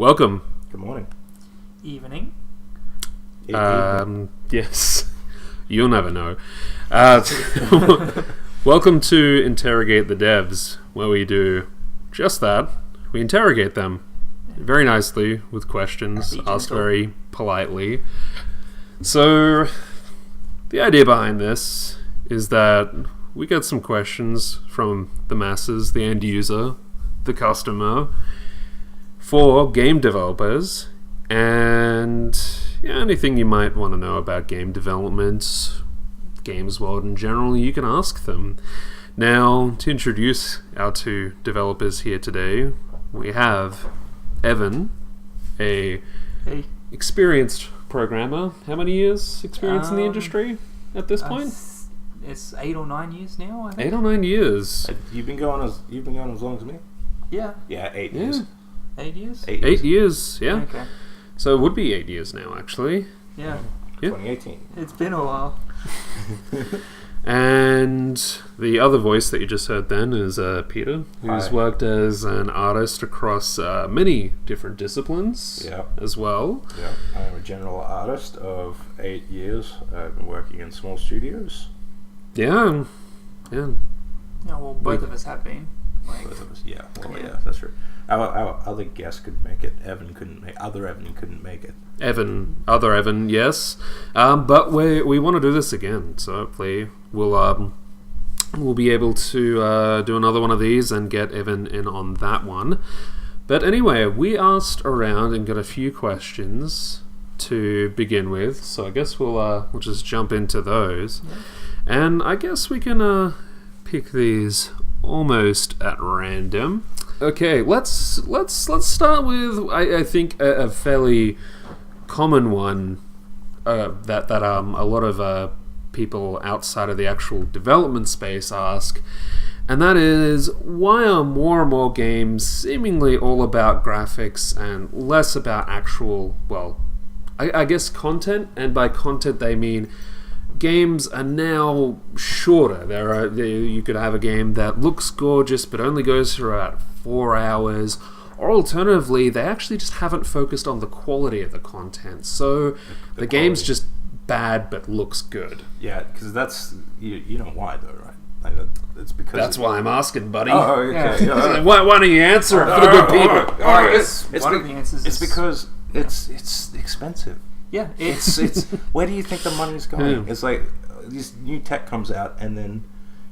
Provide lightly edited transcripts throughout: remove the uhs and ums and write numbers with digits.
Welcome. Good morning. Evening. Yes. You'll never know. Welcome to Interrogate the Devs, where we do just that. We interrogate them very nicely with questions, asked very politely. So, the idea behind this is that we get some questions from the masses, the end user, the customer, for game developers, and anything you might want to know about game development, games world in general, you can ask them. Now, to introduce our two developers here today, we have Evan, a experienced programmer. How many years experience in the industry at this point? It's 8 or 9 years now, I think. 8 or 9 years. You've been going as long as me? Yeah. Yeah, 8 years. 8 years? 8 years, yeah. Okay. So it would be 8 years now, actually. Yeah. 2018. It's been a while. And the other voice that you just heard then is Peter, who's Hi. worked as an artist across many different disciplines as well. Yeah, I'm a general artist of 8 years. I've been working in small studios. Yeah. Yeah, well, both of us have been. Both of us, yeah. Well, yeah, that's true. Our other guest could make it. Evan couldn't make it. Other Evan, yes. But we want to do this again, so hopefully we'll be able to do another one of these and get Evan in on that one. But anyway, we asked around and got a few questions to begin with, so I guess we'll just jump into those. Yeah. And I guess we can pick these almost at random. Okay, let's start with I think a fairly common one that a lot of people outside of the actual development space ask, and that is, why are more and more games seemingly all about graphics and less about actual, well, I guess content, and by content they mean games are now shorter. You could have a game that looks gorgeous but only goes for about 4 hours, or alternatively, they actually just haven't focused on the quality of the content. So the game's just bad but looks good. Yeah, because that's you know why though, right? Like it's because that's why I'm asking, buddy. Oh, okay. Yeah. Why don't you answer it for the good people? All right, one of the answers it's is because it's expensive. Yeah, It's where do you think the money's going? It's like this new tech comes out, and then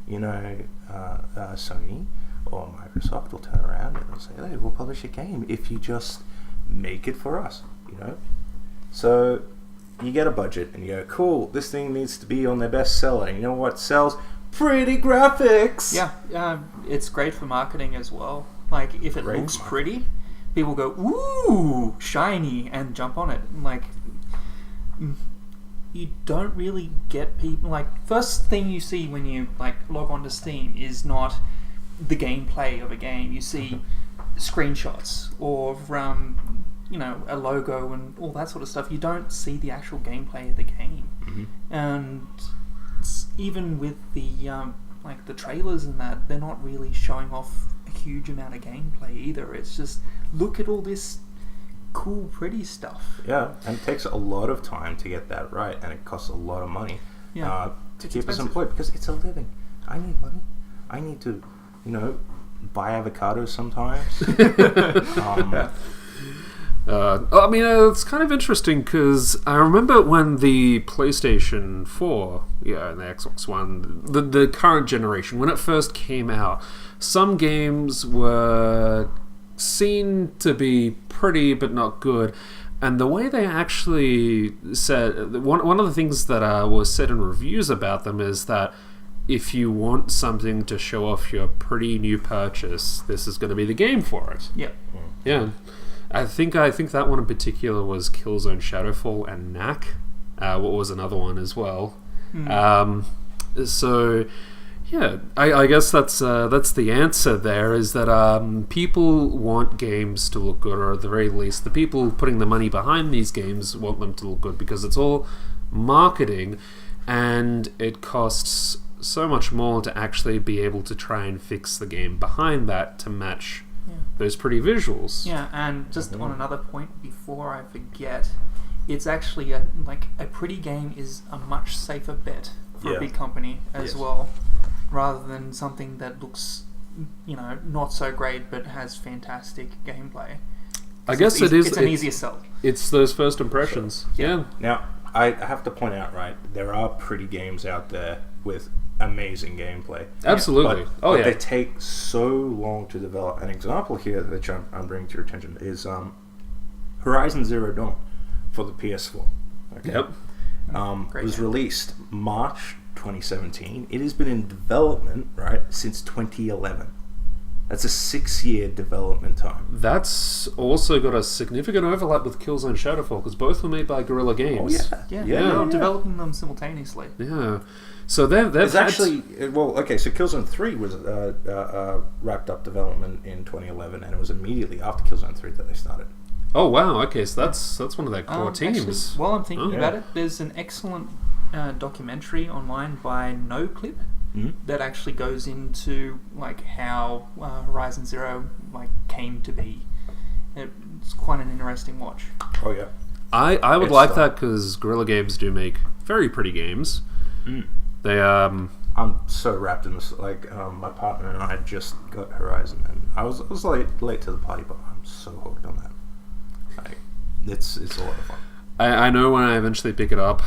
Sony or Microsoft will turn around and they'll say, "Hey, we'll publish a game if you just make it for us." So you get a budget and you go, "Cool, this thing needs to be on their bestseller." And you know what sells? Pretty graphics. Yeah, it's great for marketing as well. Like, if it Great looks for pretty, people go, "Ooh, shiny," and jump on it. Like, you don't really get people. Like, first thing you see when you log on to Steam is not the gameplay of a game. You see screenshots or a logo and all that sort of stuff. You don't see the actual gameplay of the game. Mm-hmm. And even with the trailers and that, they're not really showing off a huge amount of gameplay either. It's just, look at all this cool, pretty stuff. Yeah, and it takes a lot of time to get that right, and it costs a lot of money to keep us employed, because it's a living. I need money. I need to, buy avocados sometimes. It's kind of interesting because I remember when the PlayStation 4, and the Xbox One, the current generation, when it first came out, some games were seen to be pretty but not good. And the way they actually said, one of the things that was said in reviews about them is that if you want something to show off your pretty new purchase, this is going to be the game for it. Yep. Yeah. I think that one in particular was Killzone Shadowfall and Knack. What was another one as well? So yeah, I guess that's the answer there, is that people want games to look good, or at the very least, the people putting the money behind these games want them to look good, because it's all marketing, and it costs so much more to actually be able to try and fix the game behind that to match those pretty visuals. Yeah, and just on another point, before I forget, it's actually a pretty game is a much safer bet for a big company as well, rather than something that looks, not so great but has fantastic gameplay. I guess it's an easier sell. It's those first impressions. Sure. Yeah. Now, I have to point out, right, there are pretty games out there with amazing gameplay. Absolutely. But they take so long to develop. An example here that I'm bringing to your attention is Horizon Zero Dawn for the PS4. Okay? Yep. It was released March 2017. It has been in development, right, since 2011. That's a 6-year development time. That's also got a significant overlap with Killzone Shadowfall, because both were made by Guerrilla Games. They're developing them simultaneously. Yeah. So they've so Killzone 3 was wrapped up development in 2011, and it was immediately after Killzone 3 that they started. Oh wow! Okay, so that's one of their core teams. Actually, while I'm thinking about it, there's an excellent documentary online by NoClip that actually goes into how Horizon Zero came to be. It's quite an interesting watch. Oh yeah, I would like that because Guerrilla Games do make very pretty games. They I'm so wrapped in this. My partner and I had just got Horizon, and I was late to the party, but I'm so hooked on that. It's a lot of fun. I know when I eventually pick it up,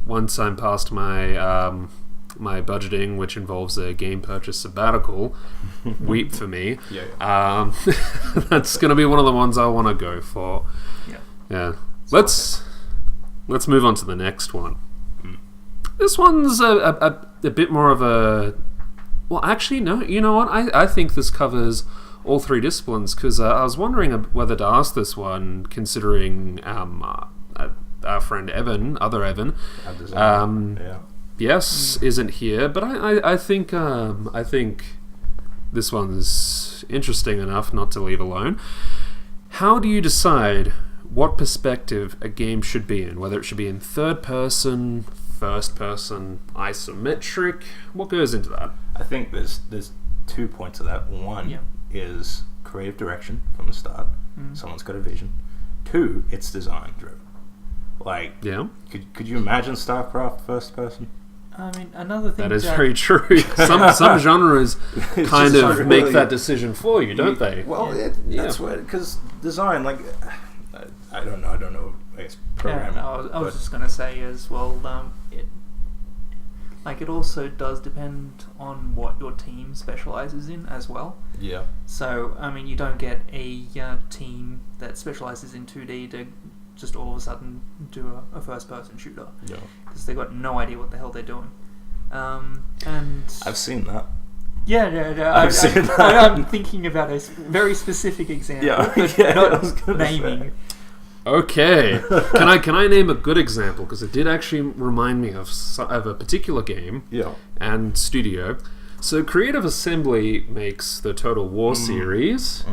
once I'm past my my budgeting, which involves a game purchase sabbatical, weep for me. That's going to be one of the ones I want to go for. Yeah. Let's move on to the next one. This one's a bit more of a... Well, actually, no. You know what? I think this covers all three disciplines, because I was wondering whether to ask this one, considering our friend Evan, other Evan, isn't here. But I think this one's interesting enough not to leave alone. How do you decide what perspective a game should be in? Whether it should be in third person, first person, isometric? What goes into that? I think there's 2 points of that. One is creative direction from the start. Someone's got a vision. 2, it's design driven. Could you imagine StarCraft first person? I mean, another thing that is very true. Some genres kind of make that decision for you, don't they? Well, that's what, because design, I don't know. I guess programming. I was just going to say as well. It also does depend on what your team specializes in as well. Yeah. So I mean, you don't get a team that specializes in 2D to just all of a sudden do a first-person shooter. Yeah. Because they've got no idea what the hell they're doing. And I've seen that. Yeah. I've seen that. I'm thinking about a very specific example, but not naming. Okay. Can I name a good example? Because it did actually remind me of a particular game and studio. So Creative Assembly makes the Total War series.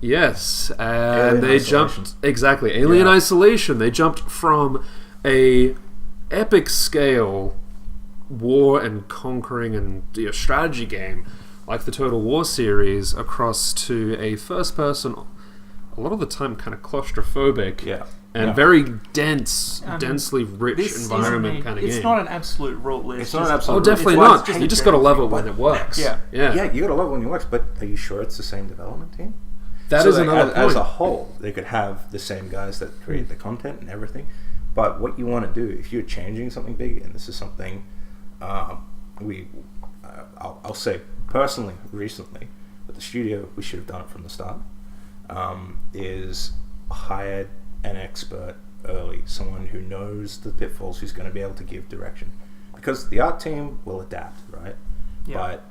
Yes, and they jumped Alien Isolation. They jumped from a epic scale war and conquering and strategy game like the Total War series across to a first person, a lot of the time kind of claustrophobic very densely rich environment kind of game. It's not an absolute rule. It's not an absolute definitely not. You just got to love it when it works. Yeah, you got to love it when it works, but are you sure it's the same development team? That is another point. As a whole, they could have the same guys that create the content and everything, but what you want to do, if you're changing something big, and this is something I'll say personally, recently, at the studio, we should have done it from the start, is hired an expert early, someone who knows the pitfalls, who's going to be able to give direction. Because the art team will adapt, right? Yeah. But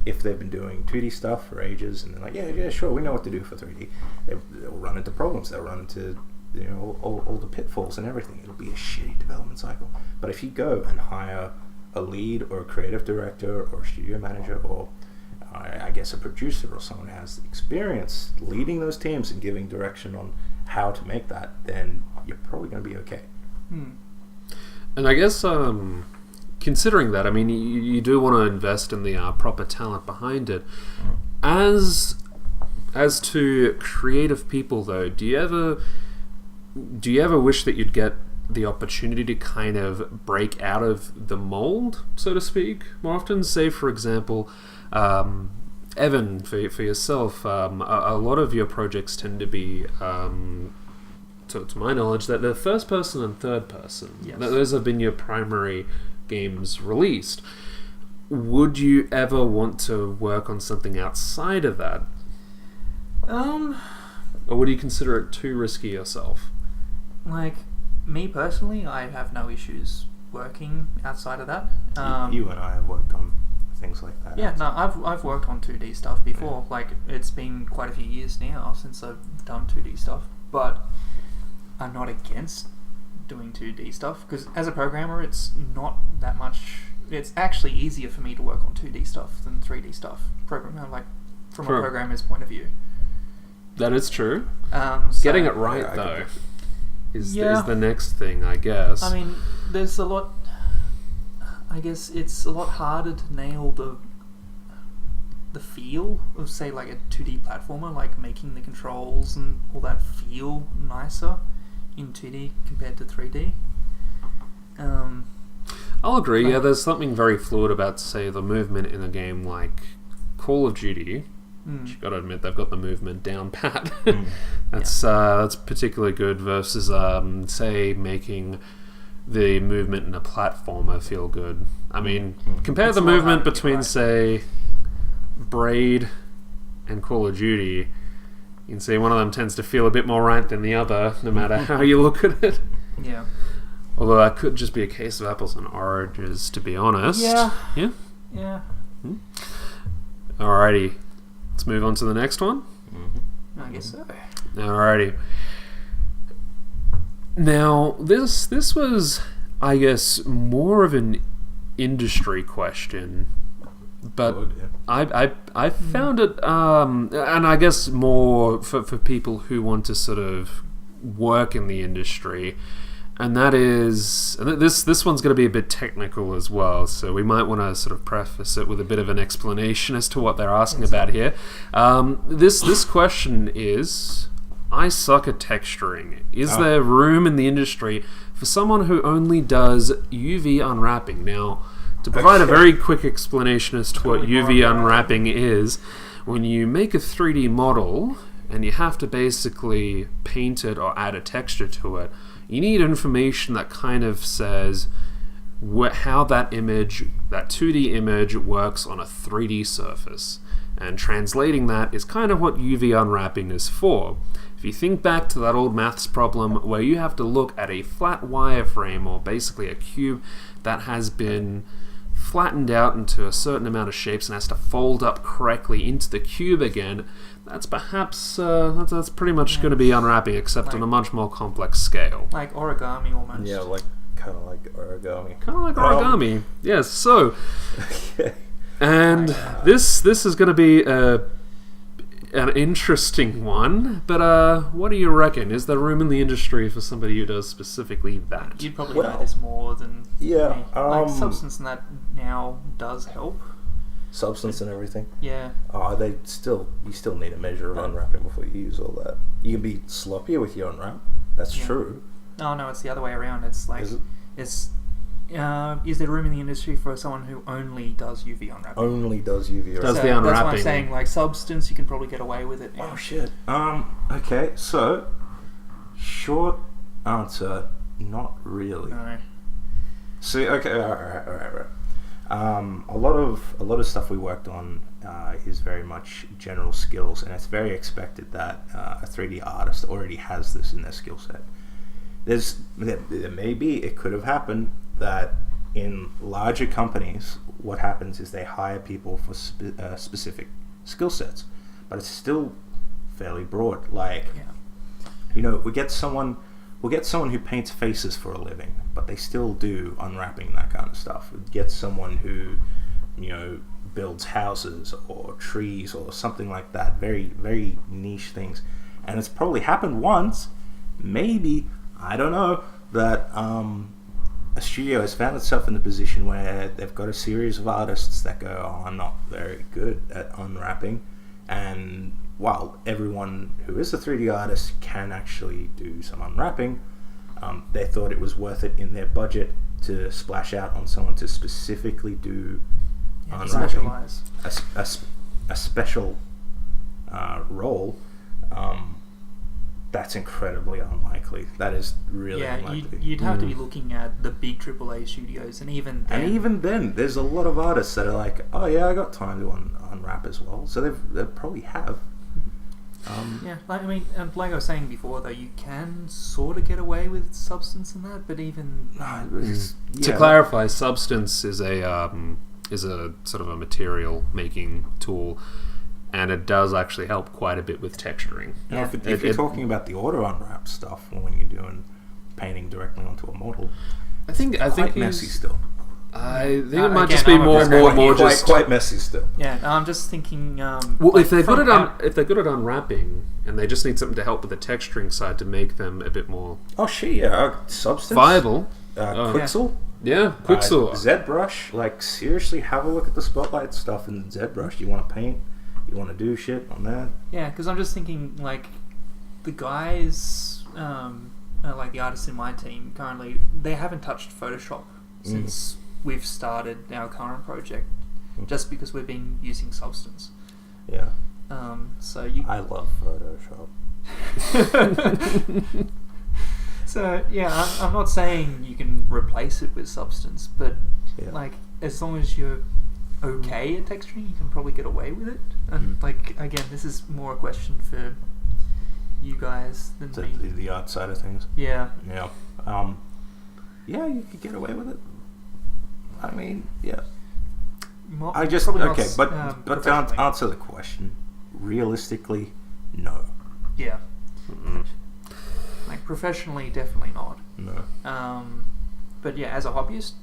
if they've been doing 2D stuff for ages, and they're like, yeah, sure, we know what to do for 3D, they'll run into problems. They'll run into all the pitfalls and everything. It'll be a shitty development cycle. But if you go and hire a lead or a creative director or a studio manager or I guess a producer or someone who has experience leading those teams and giving direction on how to make that, then you're probably going to be okay. And I guess considering that, I mean, you do want to invest in the proper talent behind it. As to creative people, though, do you ever wish that you'd get the opportunity to kind of break out of the mold, so to speak, more often? Say, for example, Evan, for yourself, a lot of your projects tend to be, to my knowledge, that they're first person and third person. Yes. Those have been your primary games released. Would you ever want to work on something outside of that? Or would you consider it too risky yourself? Like, me personally, I have no issues working outside of that. You and I have worked on things like that. Yeah, no, I've worked on 2D stuff before. Yeah. Like, it's been quite a few years now since I've done 2D stuff. But I'm not against doing 2D stuff, because as a programmer, it's not that much. It's actually easier for me to work on 2D stuff than 3D stuff. Like, from True. a programmer's point of view. That is true. So, Getting it right, Yeah, I though, get is Yeah. the next thing, I guess. I mean, there's a lot. I guess it's a lot harder to nail the feel of, say, like a 2D platformer, like making the controls and all that feel nicer in 2D compared to 3D. I'll agree. like- Yeah, there's something very fluid about, say, the movement in a game like Call of Duty. Which you got to admit, they've got the movement down pat. That's particularly good versus, say, making the movement in a platformer feel good. I mean, compare It's the a lot movement harder to get between, right. say, Braid and Call of Duty. You can see one of them tends to feel a bit more right than the other, no matter how you look at it. Yeah. Although that could just be a case of apples and oranges, to be honest. Yeah. Yeah? Yeah. Alrighty. Let's move on to the next one. I guess so. Alrighty. Now, this was, I guess, more of an industry question, but Good, yeah. I found it, and I guess more for people who want to sort of work in the industry, and that is, and this one's going to be a bit technical as well, so we might want to sort of preface it with a bit of an explanation as to what they're asking about here. This question is, I suck at texturing. Is there room in the industry for someone who only does UV unwrapping? Now, to provide a very quick explanation as to what UV unwrapping is, when you make a 3D model and you have to basically paint it or add a texture to it, you need information that kind of says how that image, that 2D image, works on a 3D surface. And translating that is kind of what UV unwrapping is for. If you think back to that old maths problem where you have to look at a flat wireframe, or basically a cube that has been flattened out into a certain amount of shapes and has to fold up correctly into the cube again, that's perhaps that's pretty much going to be unwrapping, except on a much more complex scale. Like origami almost. Yeah, kind of like origami. Kind of like origami. Yes. So, Okay. and this is going to be an interesting one. But what do you reckon? Is there room in the industry for somebody who does specifically that? You'd probably Well, know this more than yeah, me. Like substance and that now does help. Substance and everything. Yeah. Oh, you still need a measure of unwrapping before you use all that. You can be sloppier with your unwrap. That's Yeah. true. No, it's the other way around. It's like Is it? it's. Is there room in the industry for someone who only does UV unwrapping? Only does UV. Does unwrap. the That's why I'm unwrapping. saying, like, substance, you can probably get away with it now. Oh shit. Okay. So, short answer, not really. No. See, okay, all right. A lot of stuff we worked on is very much general skills, and it's very expected that a 3D artist already has this in their skill set. There may be, it could have happened that in larger companies, what happens is they hire people for specific skill sets, but it's still fairly broad. Like, Yeah. we'll get someone who paints faces for a living, but they still do unwrapping, that kind of stuff. We'll get someone who, builds houses or trees or something like that. Very, very niche things. And it's probably happened once, maybe, I don't know, that a studio has found itself in the position where they've got a series of artists that go, oh, I'm not very good at unwrapping. And while everyone who is a 3D artist can actually do some unwrapping, they thought it was worth it in their budget to splash out on someone to specifically do unwrapping, specialize. a special role. That's incredibly unlikely. That is really unlikely. You'd have to be looking at the big AAA studios, and even then, there's a lot of artists that are like, oh yeah, I got time to unwrap as well. So they probably have. Like I was saying before, though, you can sort of get away with substance in that, but even to clarify, substance is a sort of a material making tool, and it does actually help quite a bit with texturing. Now, if you're talking about the auto unwrap stuff, when you're doing painting directly onto a model, I think messy still. I think it might just be more quite messy still. Yeah, I'm just thinking. Well, if they're good at unwrapping, and they just need something to help with the texturing side to make them a bit more substance viable. Quixel. Yeah, Quixel. ZBrush. Like, seriously, have a look at the Spotlight stuff in ZBrush. You want to paint, you want to do shit on that. Yeah, because I'm just thinking, like, the guys, like the artists in my team currently, they haven't touched Photoshop since we've started our current project, just because we've been using Substance. Yeah. I love Photoshop. So yeah, I'm not saying you can replace it with Substance, but like, as long as you're okay at texturing, you can probably get away with it. And like, again, this is more a question for you guys than me. The art side of things. Yeah. Yeah. You could get away with it. I mean, yeah. But to answer the question, realistically, no. Yeah. Like, professionally, definitely not. No. But yeah, as a hobbyist,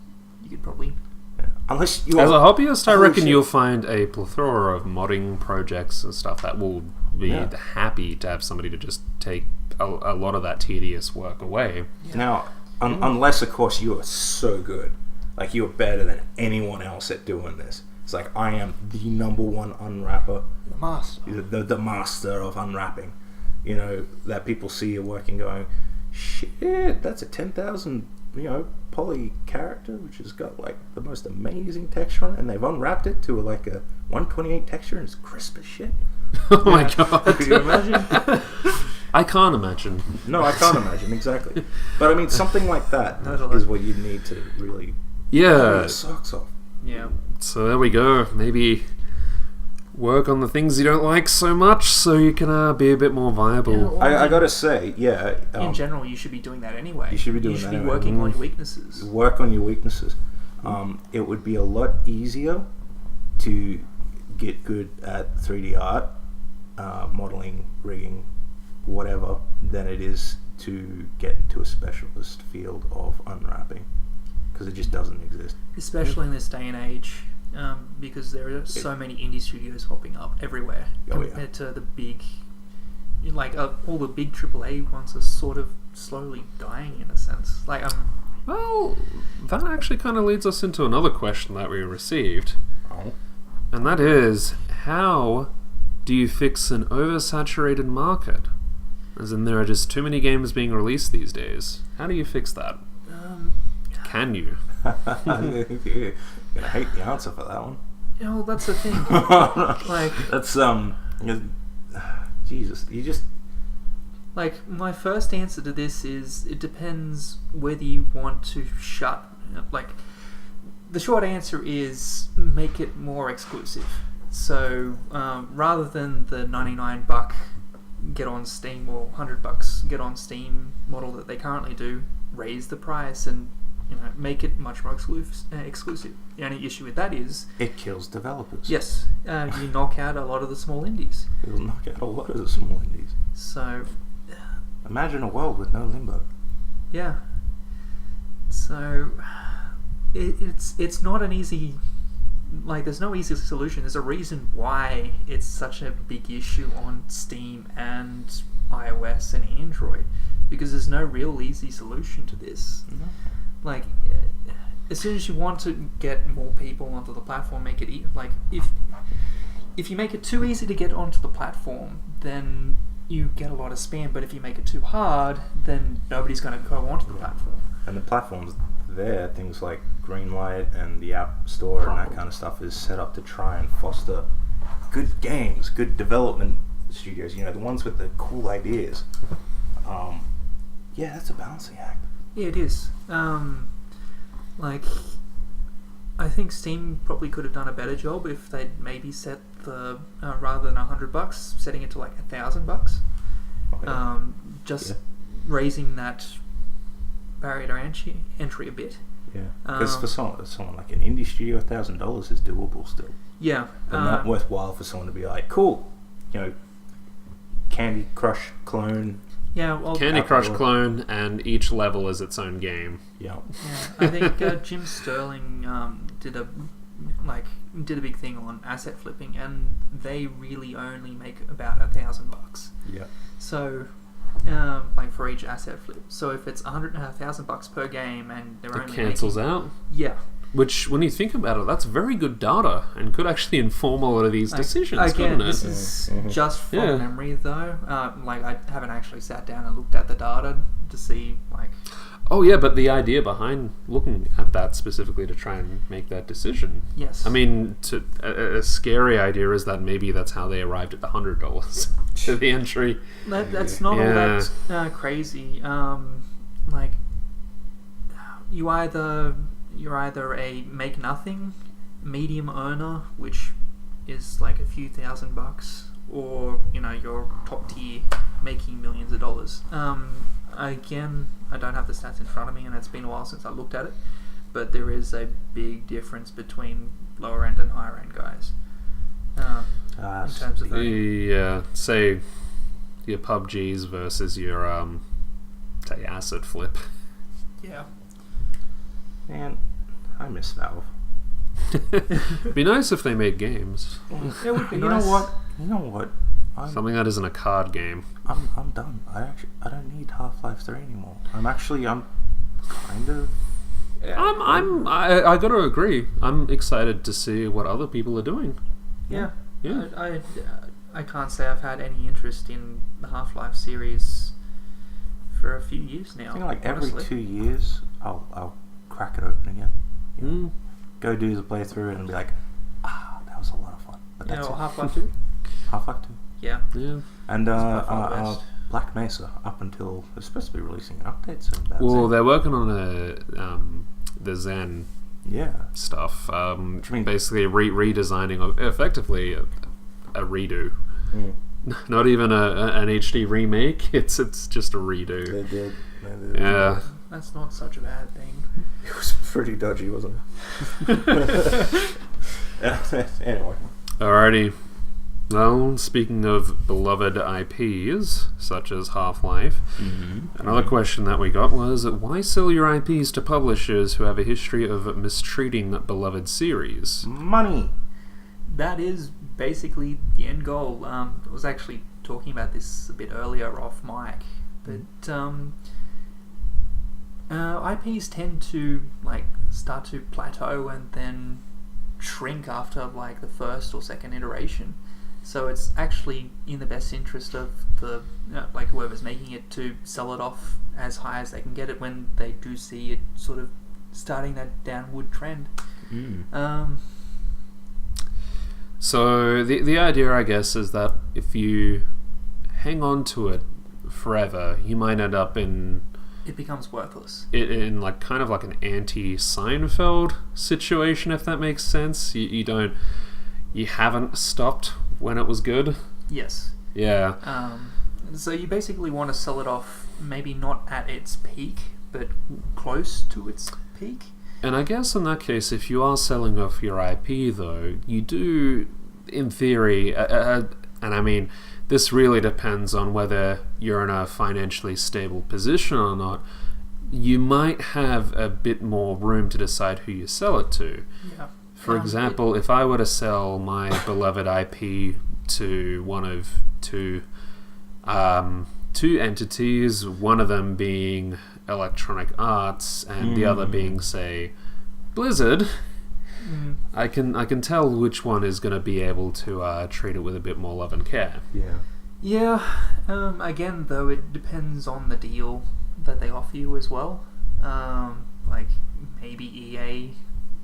you could probably. Yeah. Unless you as a hobbyist, I reckon you'll find a plethora of modding projects and stuff that will be happy to have somebody to just take a lot of that tedious work away. Yeah. Now, unless of course you are so good, like you are better than anyone else at doing this. It's like, I am the number one unwrapper, the master, the master of unwrapping. You know, that people see your work and going, shit, that's a 10,000 poly character which has got like the most amazing texture on it, and they've unwrapped it to like a 128 texture and it's crisp as shit. Oh my god! Could you imagine? I can't imagine. No, I can't imagine, exactly. But I mean, something like that is what you need to really pull your socks off. Yeah. So there we go. Maybe work on the things you don't like so much, so you can be a bit more viable. I gotta say, in general, you should be doing that anyway. You should be doing that. You should be working on your weaknesses. Work on your weaknesses. It would be a lot easier to get good at 3D art, modeling, rigging, whatever, than it is to get to a specialist field of unwrapping, because it just doesn't exist. Especially in this day and age. Because there are so many indie studios popping up everywhere compared to the big, like all the big AAA ones are sort of slowly dying in a sense. Like, well, that actually kind of leads us into another question that we received, and that is, how do you fix an oversaturated market? As in, there are just too many games being released these days. How do you fix that? Can you? Gonna hate the answer for that one. Yeah, well, that's the thing. Like, that's Jesus, you just like, my first answer to this is it depends whether you want to shut. Like, the short answer is make it more exclusive. So rather than the $99 get on Steam or $100 get on Steam model that they currently do, raise the price and make it much more exclusive. The only issue with that is it kills developers. Yes, you knock out a lot of the small indies. It'll knock out a lot of the small indies. So, imagine a world with no Limbo. Yeah. So, it's not an easy. Like, there's no easy solution. There's a reason why it's such a big issue on Steam and iOS and Android, because there's no real easy solution to this. Mm-hmm. Like, as soon as you want to get more people onto the platform, make it like, if if you make it too easy to get onto the platform, then you get a lot of spam. But if you make it too hard, then nobody's going to go onto the platform. And the platforms there, things like Greenlight and the App Store and that kind of stuff, is set up to try and foster good games, good development studios. You know, the ones with the cool ideas. Yeah, that's a balancing act. Yeah, it is. I think Steam probably could have done a better job if they'd maybe set the rather than $100, setting it to like $1,000. Okay. Raising that barrier to entry a bit. Yeah, because for someone like an indie studio, $1,000 is doable still. Yeah, but not worthwhile for someone to be like, cool, you know, Candy Crush clone. Yeah, well, Candy Crush clone, and each level is its own game. Yeah. I think Jim Sterling did a big thing on asset flipping, and they really only make about $1,000. Yeah. So, for each asset flip. So if it's $100,000 per game, and they're only cancels out. Yeah. Which, when you think about it, that's very good data and could actually inform a lot of these decisions. Again, couldn't it? this is just from memory, though. I haven't actually sat down and looked at the data to see, Oh yeah, but the idea behind looking at that specifically to try and make that decision. Yes. I mean, a scary idea is that maybe that's how they arrived at the $100 to the entry. That's not all that crazy. You're either a make nothing medium earner, which is like a few $1,000, or you're top tier making millions of dollars. Again, I don't have the stats in front of me, and it's been a while since I looked at it, but there is a big difference between lower end and higher end guys in terms of say your PUBGs versus your say asset flip. Yeah. Man, I miss Valve. It'd be nice if they made games. It would be You nice. know what? Something that isn't a card game. I'm done. I don't need Half-Life 3 anymore. I'm kind of. I gotta agree. I'm excited to see what other people are doing. Yeah. Yeah. I can't say I've had any interest in the Half-Life series for a few years now. I think every honestly. 2 years, I'll crack it open again. You know, go do the playthrough and be like, that was a lot of fun. But that's it. Half-Life 2? Half-Life 2. Yeah. Yeah. And by far the best. Black Mesa, up until they're supposed to be releasing an update soon. Well, they're working on the Zen stuff. Basically redesigning of effectively a redo. Not even an HD remake. It's just a redo. They did. Yeah. That's not such a bad thing. It was pretty dodgy, wasn't it? Anyway. Alrighty. Well, speaking of beloved IPs, such as Half-Life, another question that we got was, why sell your IPs to publishers who have a history of mistreating beloved series? Money! That is basically the end goal. I was actually talking about this a bit earlier off mic, but IPs tend to start to plateau and then shrink after the first or second iteration. So it's actually in the best interest of the whoever's making it to sell it off as high as they can get it when they do see it sort of starting that downward trend. So the idea, I guess, is that if you hang on to it forever, you might end up in... It becomes worthless. In kind of like an anti-Seinfeld situation, if that makes sense. You haven't stopped when it was good. Yes. Yeah. So you basically want to sell it off, maybe not at its peak, but close to its peak. And I guess in that case, if you are selling off your IP, though, you do, in theory, and I mean, this really depends on whether you're in a financially stable position or not, you might have a bit more room to decide who you sell it to. Yeah. For example, if I were to sell my beloved IP to one of two entities, one of them being Electronic Arts and the other being, say, Blizzard, I can tell which one is going to be able to treat it with a bit more love and care. Yeah. Yeah. Again, though, it depends on the deal that they offer you as well. Like maybe EA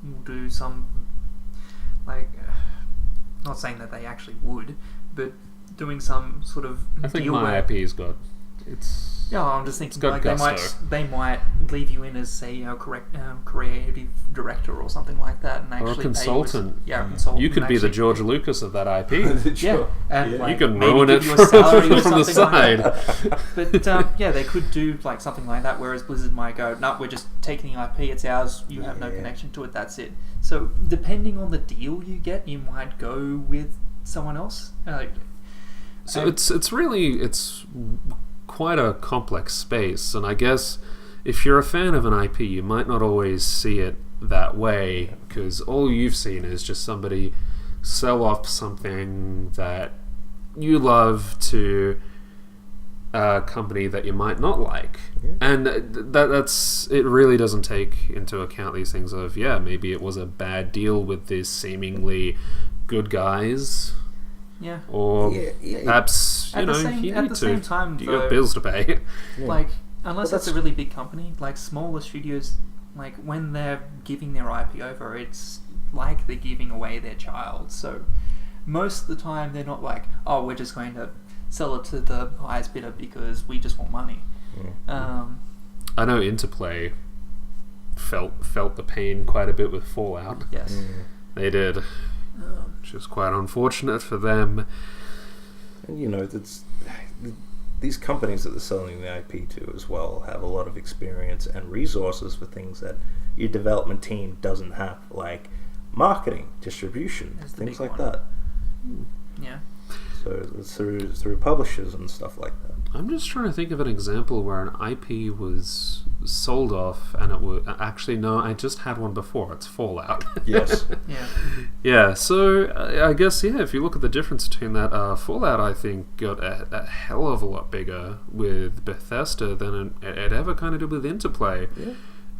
will do some, like, not saying that they actually would, but doing some sort of I think deal my where, IP's got it's. yeah, I'm just thinking got like gusto. they might leave you in as, say, creative director or something like that, and Or actually a pay consultant. you, a consultant. You could be the actually- George Lucas of that IP. Yeah, and Yeah. like, You can maybe ruin give it you a salary or from the something like side. that. But yeah, they could do like something like that. Whereas Blizzard might go, "No, we're just taking the IP. It's ours. You have no Yeah. connection to it. That's it." So depending on the deal you get, you might go with someone else. So it's really quite a complex space, and I guess if you're a fan of an IP, you might not always see it that way, because all you've seen is just somebody sell off something that you love to a company that you might not like. Yeah. And that's it. Really doesn't take into account these things of, yeah, maybe it was a bad deal with these seemingly good guys, yeah. or Yeah. perhaps At you the know same- you at need the to. same time, You though- got bills to pay. Yeah. Like, unless Well, it's a really big company, like smaller studios, like when they're giving their IP over, it's like they're giving away their child. So most of the time, they're not like, "Oh, we're just going to sell it to the highest bidder because we just want money." Yeah. I know Interplay felt the pain quite a bit with Fallout. Yes. They did, which is quite unfortunate for them. And you know, these companies that they're selling the IP to as well have a lot of experience and resources for things that your development team doesn't have, like marketing, distribution, That's the things big like one. that. Yeah. So it's through publishers and stuff like that. I'm just trying to think of an example where an IP was sold off, and it was actually no. I just had one before. It's Fallout. Yes. Yeah. Yeah, so I guess, yeah, if you look at the difference between that, Fallout, I think, got a hell of a lot bigger with Bethesda than it ever kind of did with Interplay. Yeah.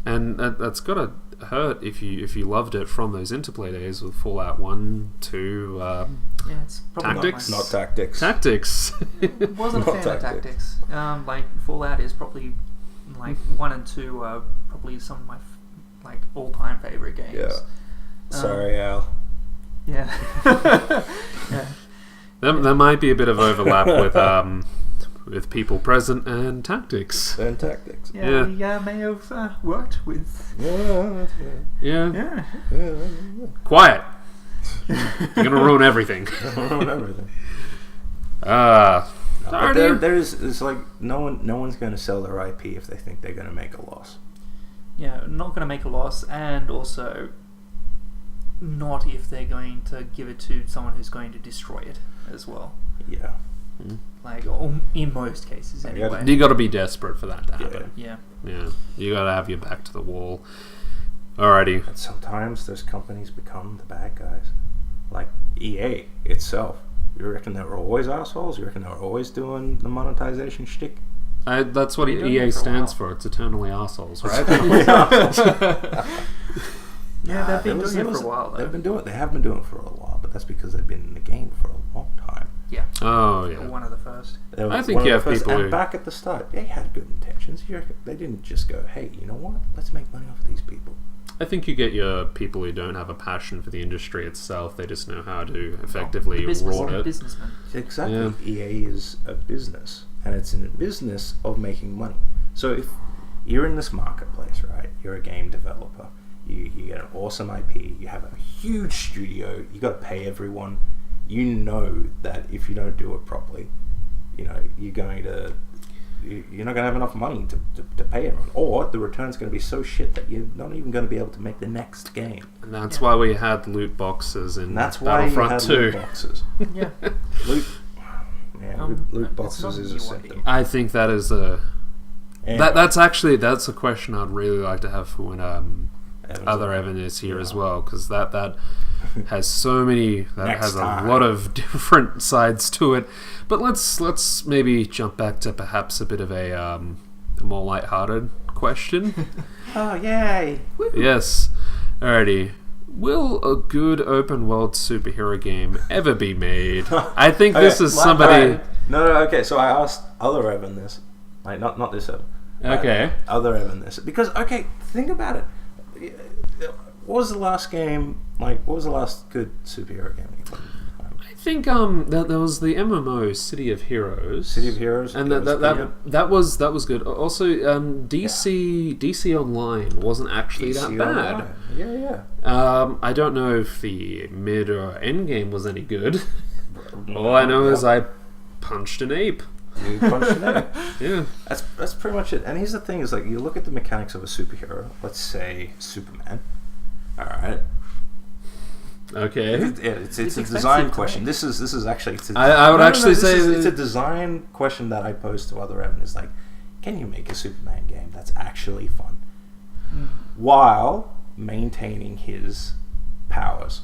And that's got to hurt if you loved it from those Interplay days with Fallout 1, 2, Yeah, it's probably Tactics? Not tactics. Tactics. Wasn't a Not fan of Tactics. Tactics. Like Fallout is probably like 1 and 2 are probably some of my like all-time favorite games. Yeah. Sorry, Al. Yeah. Yeah. There might be a bit of overlap with People Present and Tactics. And tactics. Yeah, Yeah. we may have worked with. Yeah. Yeah. Yeah. Yeah. Quiet. You're going to ruin everything. Everything. But It's like no one's going to sell their IP if they think they're going to make a loss. Yeah, not going to make a loss, and also not if they're going to give it to someone who's going to destroy it as well. Yeah. Like, in most cases, Yeah, anyway. You got to be desperate for that to happen. Yeah. Yeah. You got to have your back to the wall. Alrighty. And sometimes those companies become the bad guys. Like EA itself. You reckon they were always assholes? You reckon they were always doing the monetization shtick? That's what Been doing EA it for a stands while. for. It's eternally assholes, right? Yeah, they've been There was- doing it there for a while, though. They have been doing it for a while, but that's because they've been in the game for a long time. Yeah. Oh, yeah. One of the first. They were I think one of you the have first- people and who- back at the start, they had good intentions. You reckon they didn't just go, "Hey, you know what? Let's make money off of these people." I think you get your people who don't have a passion for the industry itself. They just know how to effectively reward it. Businessman. Exactly. Yeah. EA is a business, and it's in the business of making money. So if you're in this marketplace, right? You're a game developer. You get an awesome IP. You have a huge studio. You got to pay everyone. You know that if you don't do it properly, you know you're not going to have enough money to pay everyone, or the return's going to be so shit that you're not even going to be able to make the next game. And that's why we had loot boxes in And that's why you Battlefront had 2. loot boxes. Yeah. Loot, yeah, loot it's boxes not is a new symptom. idea. I think that is a... Anyway, That's a question I'd really like to have for when Evan's other on. Evan is here Yeah. as well, because that has so many... That Next has time. a lot of different sides to it. But let's maybe jump back to perhaps a bit of a more lighthearted question. Oh, yay! Yes. Alrighty. will a good open world superhero game ever be made? I think this is somebody. Right. No, okay. So I asked other Evan this, like not this Evan. Okay. Other Evan this because think about it. What was the last game? Like, what was the last good superhero game you played? I think there was the MMO City of Heroes. City of Heroes, and that was good. Also, DC Online wasn't actually DC that bad. Online. Yeah. I don't know if the mid or end game was any good. All I know is I punched an ape. You punched an ape. Yeah. That's pretty much it. And here's the thing: is like you look at the mechanics of a superhero. Let's say Superman. All right. Okay. It's a design question. This is actually. I would actually say it's a design question that I pose to other Evan. Is like, can you make a Superman game that's actually fun while maintaining his powers?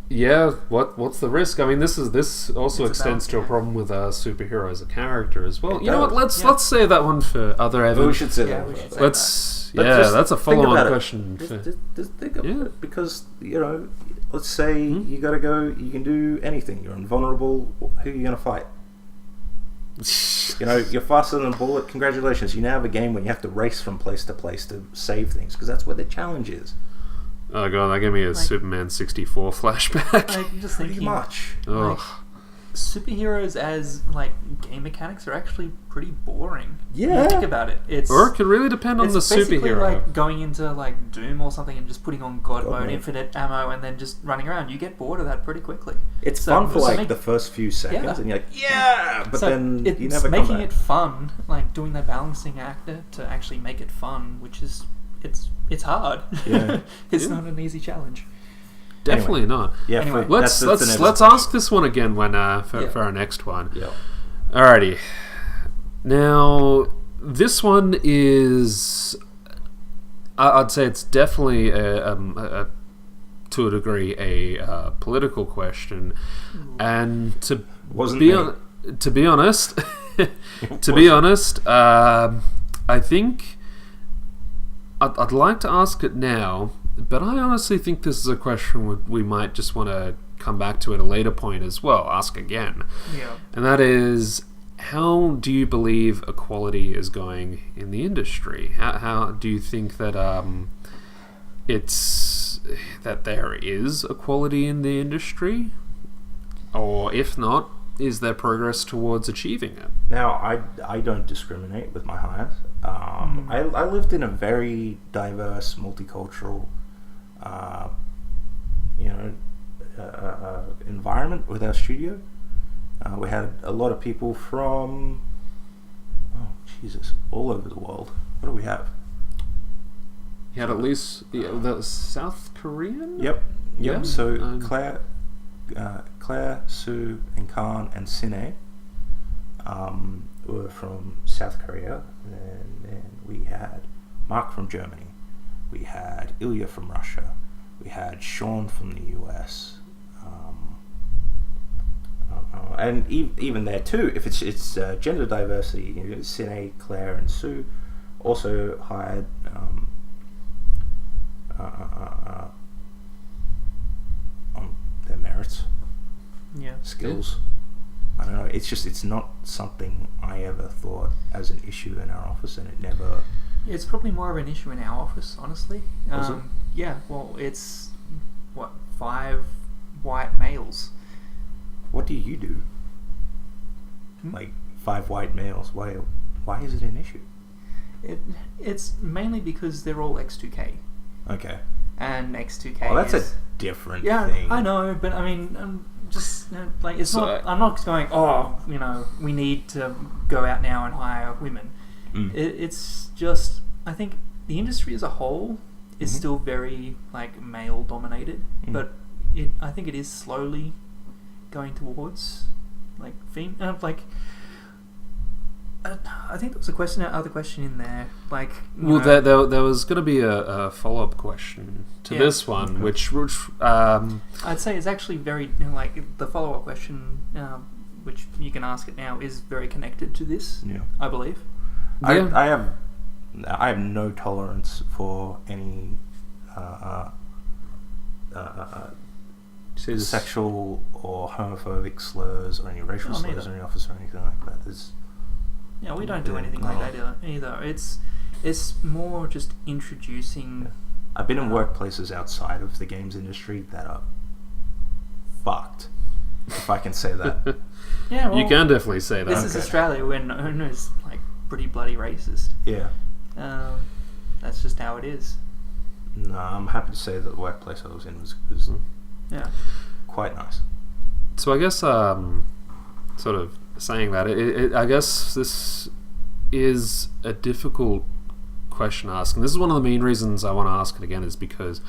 Yeah. What's the risk? I mean, this also It's extends to a problem with a superhero as a character as well. It You know what? does. Let's save that one for other Evan. We should say Yeah, that. we should say Let's. But Yeah, just that's a think follow-on about it. question. Just think about Yeah. it because let's say you gotta go. You can do anything. You're invulnerable. Who are you gonna fight? You're faster than a bullet. Congratulations! You now have a game where you have to race from place to place to save things because that's where the challenge is. Oh god, that gave me a Superman 64 flashback. Like, just Pretty thinking, much. Ugh. superheroes as like game mechanics are actually pretty boring. Yeah. When you think about it. Or it could really depend on the It's basically superhero. like going into like Doom or something and just putting on God God mode, mode. infinite ammo, and then just running around. You get bored of that pretty quickly. It's So- fun for so like make- the first few seconds, Yeah. and you're like, yeah, but so then it's you never come making back. it fun, like doing the balancing act to actually make it fun, which is it's hard. Yeah. It's Yeah. not an easy challenge. Definitely not. Yeah, Anyway, Let's ask this one again for our next one. Yeah. Alrighty. Now this one is, I'd say it's definitely to a degree a political question, and to Wasn't be me. to be honest, I think I'd like to ask it now. But I honestly think this is a question we might just want to come back to at a later point as well, ask again. Yeah. And that is, how do you believe equality is going in the industry? How do you think that that there is equality in the industry? Or if not, is there progress towards achieving it? Now, I don't discriminate with my hires. I lived in a very diverse, multicultural, environment with our studio. We had a lot of people from, all over the world. What do we have? You had at least the South Korean? Yep. Yeah. So Claire, Sue, and Khan and Sine were from South Korea. And then we had Mark from Germany. We had Ilya from Russia. We had Sean from the US. And even there too, if it's gender diversity, Sine, Claire, and Sue also hired on their merits, Yeah. skills. I don't know. It's not something I ever thought as an issue in our office, and it never. It's probably more of an issue in our office, honestly. Is it? Yeah, well, it's 5 white males. What do you do? Hmm? Like 5 white males. Why is it an issue? It's mainly because they're all X2K, Okay. and X2K. Well, that's is, a different yeah, thing. I know, but I mean, just like it's So- not. I'm not going. Oh, we need to go out now and hire women. Mm. It's just, I think the industry as a whole is Mhm. still very like male dominated, Mm. but I think it is slowly going towards like I think there was other question in there, like you Well, know, there was going to be a follow-up question to Yeah. this one, Okay. which I'd say it's actually very like the follow up question, which you can ask it now, is very connected to this. Yeah. I believe. Yeah. I have no tolerance for any sexual or homophobic slurs or any racial slurs neither. in the office or anything like that. Yeah, we don't do anything like that either. It's more just introducing. I've been in workplaces outside of the games industry that are fucked, if I can say that. Yeah, well, you can definitely say that. This is Australia, where no one is like pretty bloody racist. Yeah. That's just how it is. No, I'm happy to say that the workplace I was in was Yeah. quite nice. So I guess, sort of saying that, I guess this is a difficult question to ask, and this is one of the main reasons I want to ask it again, is because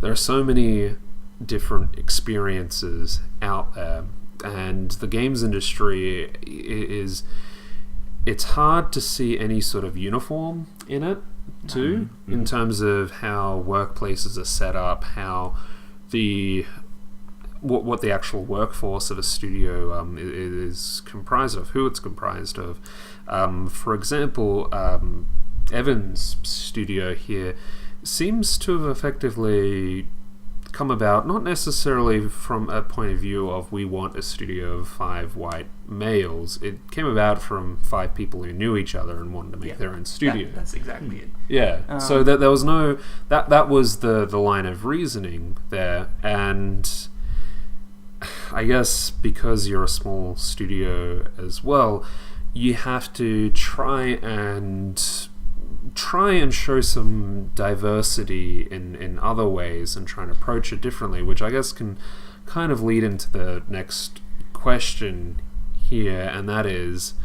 there are so many different experiences out there, and the games industry it's hard to see any sort of uniform in it too, in terms of how workplaces are set up, how what the actual workforce of a studio is comprised of, who it's comprised of. For example, Evan's studio here seems to have effectively come about not necessarily from a point of view of we want a studio of 5 white males. It came about from 5 people who knew each other and wanted to make their own studio. That's exactly it. Yeah. So that there was no that was the line of reasoning there, and I guess because you're a small studio as well, you have to try and show some diversity in other ways and try and approach it differently, which I guess can kind of lead into the next question here, and that is,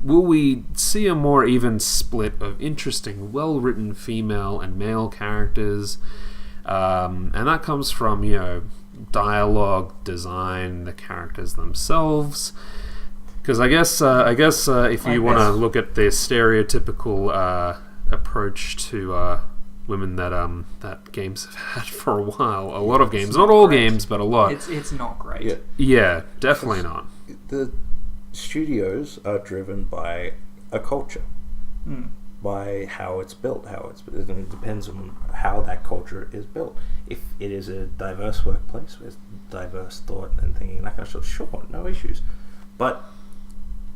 will we see a more even split of interesting, well-written female and male characters? And that comes from, dialogue, design, the characters themselves. Because I guess if you want to look at the stereotypical approach to women that games have had for a while, a lot of games, not all games, but a lot. It's not great. Yeah, definitely not. The studios are driven by a culture, by how it's built, and it depends on how that culture is built. If it is a diverse workplace with diverse thought and thinking, that kind of stuff, sure, no issues. But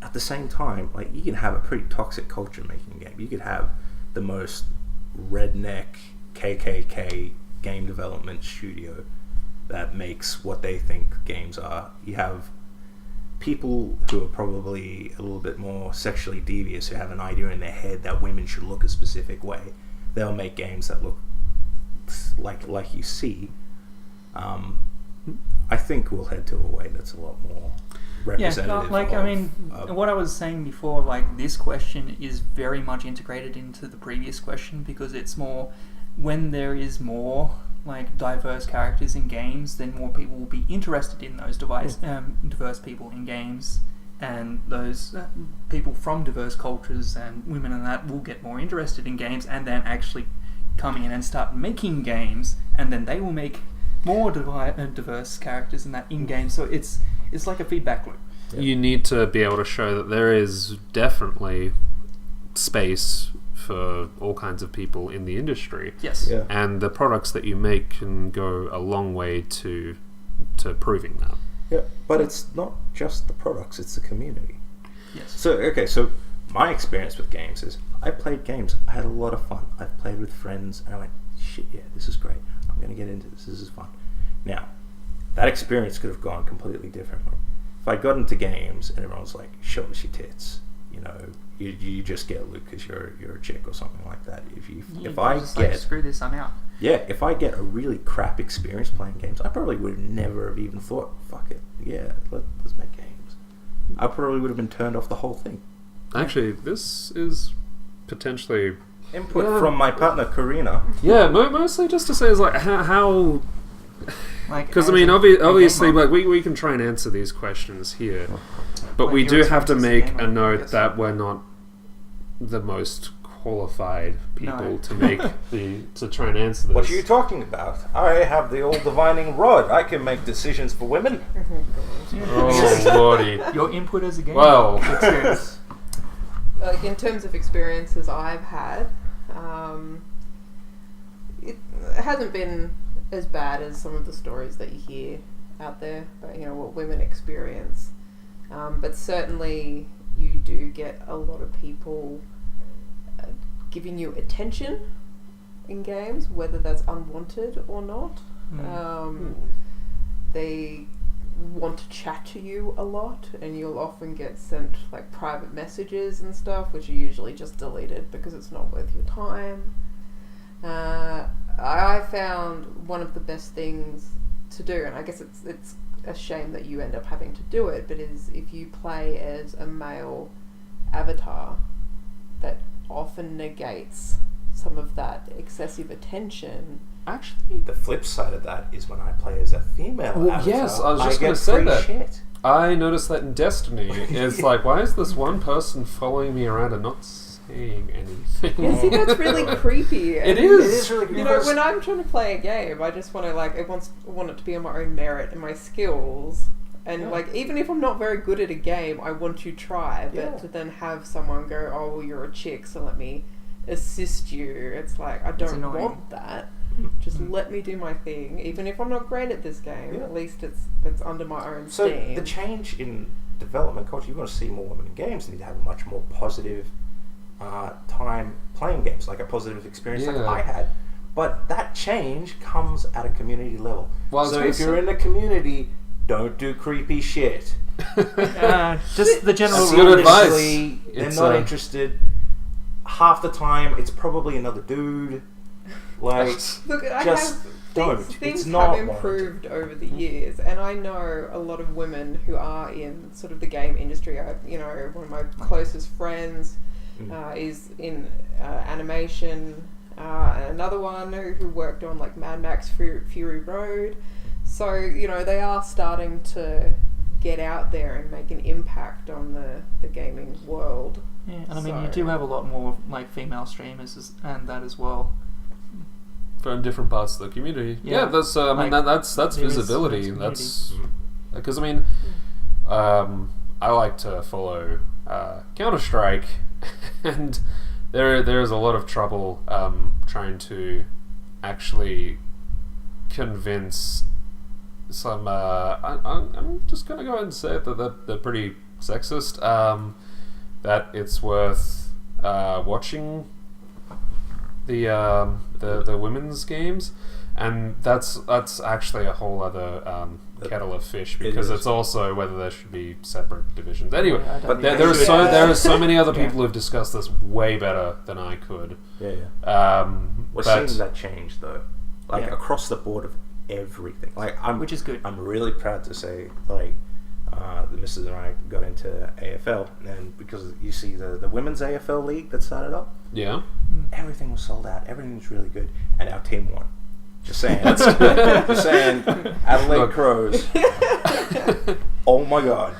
at the same time, like, you can have a pretty toxic culture making a game. You could have the most redneck KKK game development studio that makes what they think games are. You have people who are probably a little bit more sexually devious, who have an idea in their head that women should look a specific way. They'll make games that look like you see. I think we'll head to a way that's a lot more representative. What I was saying before, like, this question is very much integrated into the previous question, because it's more, when there is more like diverse characters in games, then more people will be interested in those diverse people in games, and those people from diverse cultures and women and that will get more interested in games, and then actually come in and start making games, and then they will make more diverse characters in that in-game. So it's like a feedback loop. You need to be able to show that there is definitely space for all kinds of people in the industry. Yes. Yeah. And the products that you make can go a long way to proving that. Yeah, but it's not just the products, it's the community. Yes. So my experience with games is, I played games, I had a lot of fun. I've played with friends, and I went, shit, yeah, this is great. I'm going to get into this is fun. Now, that experience could have gone completely differently. If I got into games and everyone's like, show us your tits, you just get loot because you're a chick or something like that. If I get, screw this, I'm out. Yeah, if I get a really crap experience playing games, I probably would have never have even thought, fuck it, yeah, let's make games. I probably would have been turned off the whole thing. Actually, this is potentially input from my partner Karina. Yeah, mostly just to say is like how. Because obviously, gamer. like we can try and answer these questions here, but Like, we your do have to experience as a make gamer, a note yes. that we're not the most qualified people to try and answer this. What are you talking about? I have the old divining rod. I can make decisions for women. Oh lordy! Your input as a gamer. Well, experience. Like, in terms of experiences I've had, it hasn't been as bad as some of the stories that you hear out there about, you know, what women experience. But certainly you do get a lot of people giving you attention in games, whether that's unwanted or not. They want to chat to you a lot, and you'll often get sent like private messages and stuff, which are usually just deleted because it's not worth your time. I found one of the best things to do, and I guess it's a shame that you end up having to do it, but is if you play as a male avatar, that often negates some of that excessive attention. Actually, the flip side of that is when I play as a female avatar. Yes, I was just going get to say free that. Shit. I noticed that in Destiny. It's like, why is this one person following me around and not saying anything? Yeah, see, that's really creepy. It It is. is really good. You know, when I'm trying to play a game, I just want to I want it to be on my own merit and my skills. And even if I'm not very good at a game, I want to try. But to then have someone go, "Oh, well, you're a chick, so let me assist you." It's like, I don't want that. Just let me do my thing. Even if I'm not great at this game, at least it's under my own steam. So the change in development culture, you want to see more women in games, and you need to have a much more positive time playing games, like a positive experience like I had. But that change comes at a community level. Well, so if you're in a community, don't do creepy shit. Just the general That's rule. good advice. They're not interested. Half the time, it's probably another dude. Like, Look, don't. Things It's not have improved over the years, and I know a lot of women who are in sort of the game industry. One of my closest friends is in animation. Another one who worked on like Mad Max Fury Road. So, they are starting to get out there and make an impact on the gaming world. Yeah, and I mean, you do have a lot more like female streamers and that as well. From different parts of the community. Yeah, that's. I mean, that's visibility. That's because I like to follow Counter-Strike, and there's a lot of trouble trying to actually convince some. I'm just gonna go ahead and say it, that they're pretty sexist. That it's worth watching the women's games, and that's actually a whole other kettle of fish, because it's also whether there should be separate divisions. Anyway, but there are so many other people who've discussed this way better than I could. We're seeing that change though, across the board of everything. Which is good. I'm really proud to say, the missus and I got into AFL, and because you see the women's AFL league that started up, everything was sold out. Everything was really good, and our team won. Just saying. Just saying. Adelaide Crows. Oh my god!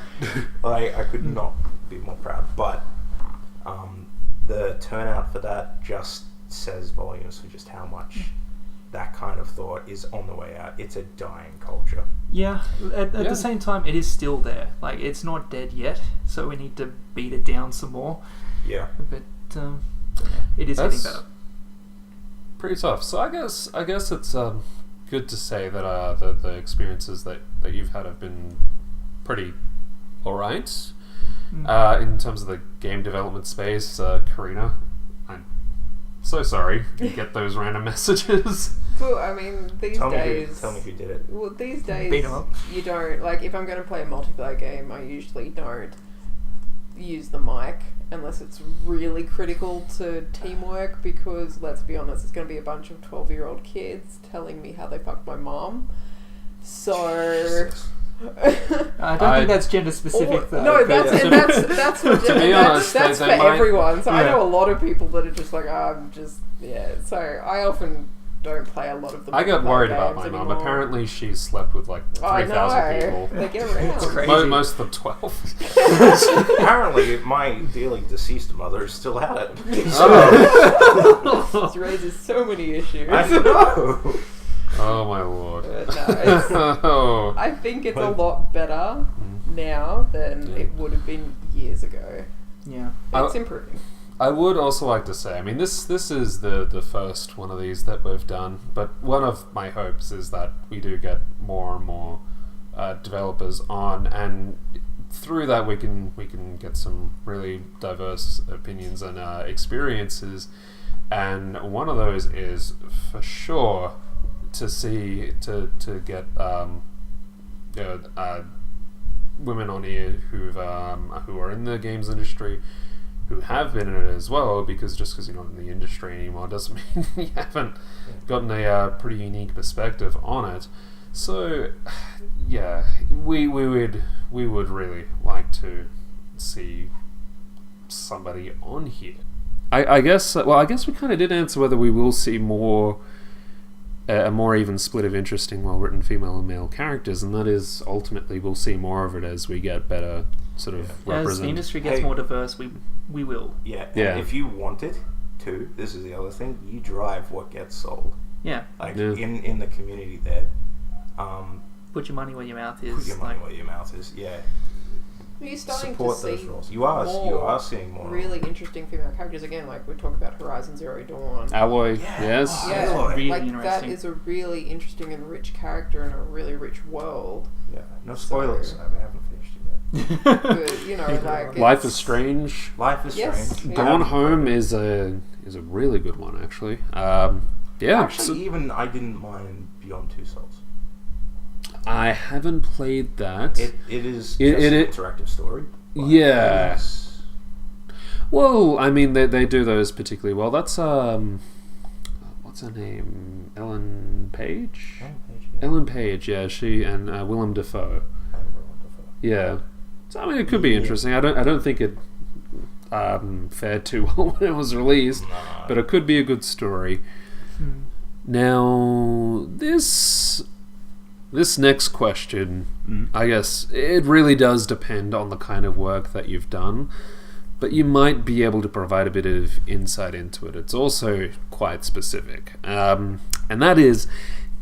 I could not be more proud. But the turnout for that just says volumes for just how much that kind of thought is on the way out. It's a dying culture. Yeah, at the same time, it is still there. It's not dead yet, so we need to beat it down some more. Yeah. But it is getting better. Pretty tough. So I guess it's good to say that the experiences that you've had have been pretty alright. In terms of the game development space, Karina, I'm so sorry you get those random messages. Well, I mean, tell me who did it. Well, these days, Beat 'em up. you don't, if I'm going to play a multiplayer game, I usually don't use the mic unless it's really critical to teamwork, because, let's be honest, it's going to be a bunch of 12-year-old kids telling me how they fucked my mom. So... I don't think that's gender specific though. No, that's what To be honest, that's they for might- everyone. So I know a lot of people that are just So I often don't play a lot of the. I got worried about games my mom. anymore. Apparently, she slept with 3,000 people. They get around. Most of them 12. Apparently, my dearly deceased mother is still at it. This raises so many issues. I know. Oh my lord. But no, I think it's a lot better now than it would have been years ago. Yeah. It's improving. I would also like to say, I mean, this is the first one of these that we've done, but one of my hopes is that we do get more and more developers on, and through that we can get some really diverse opinions and experiences, and one of those is for sure to get women on here who are in the games industry, who have been in it as well, because just because you're not in the industry anymore doesn't mean you haven't gotten a pretty unique perspective on it. So, yeah, we would really like to see somebody on here. I guess we kind of did answer whether we will see a more even split of interesting, well-written female and male characters, and that is ultimately we'll see more of it as we get better sort of represent. As the industry gets more diverse, we will. Yeah, and if you want it to, this is the other thing, you drive what gets sold. Yeah. In the community there. Put your money where your mouth is. Put your money where your mouth is, yeah. You're starting Support to those see roles. You are seeing more really interesting female characters again. Like we talk about Horizon Zero Dawn. Alloy, Yeah. yes. Oh, Yeah, Alloy. Really like interesting. that is a really interesting and rich character in a really rich world. Yeah. No spoilers. So- I haven't finished it yet. But, you know, like Life it's- is Strange. Life is Yes. strange. Yeah. Gone Home is a really good one, actually. Yeah, Actually, even I didn't mind Beyond Two Souls. I haven't played that. It is just an interactive story. but Yeah. it is- Well, I mean, they do those particularly well. That's what's her name? Ellen Page. Ellen Page, yeah. She and Willem Dafoe. Yeah. So I mean, it could be interesting. I don't think it fared too well when it was released, Nah. but it could be a good story. Now, this next question, I guess it really does depend on the kind of work that you've done, but you might be able to provide a bit of insight into it. It's also quite specific, and that is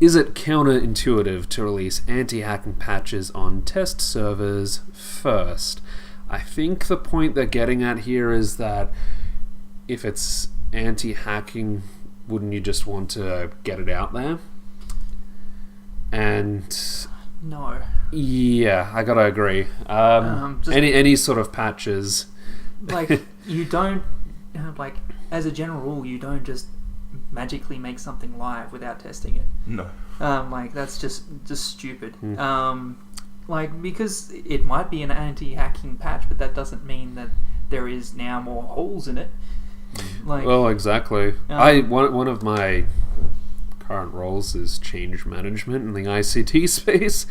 it counterintuitive to release anti-hacking patches on test servers first? I think the point they're getting at here is that if it's anti-hacking, wouldn't you just want to get it out there? And No. yeah, I gotta agree. Just- Any sort of patches. Like, you don't, like, as a general rule, you don't just magically make something live without testing it. No. Like, that's just stupid. Like, because it might be an anti-hacking patch, but that doesn't mean that there is now more holes in it. Like, Well, exactly. One of my current roles is change management in the ICT space,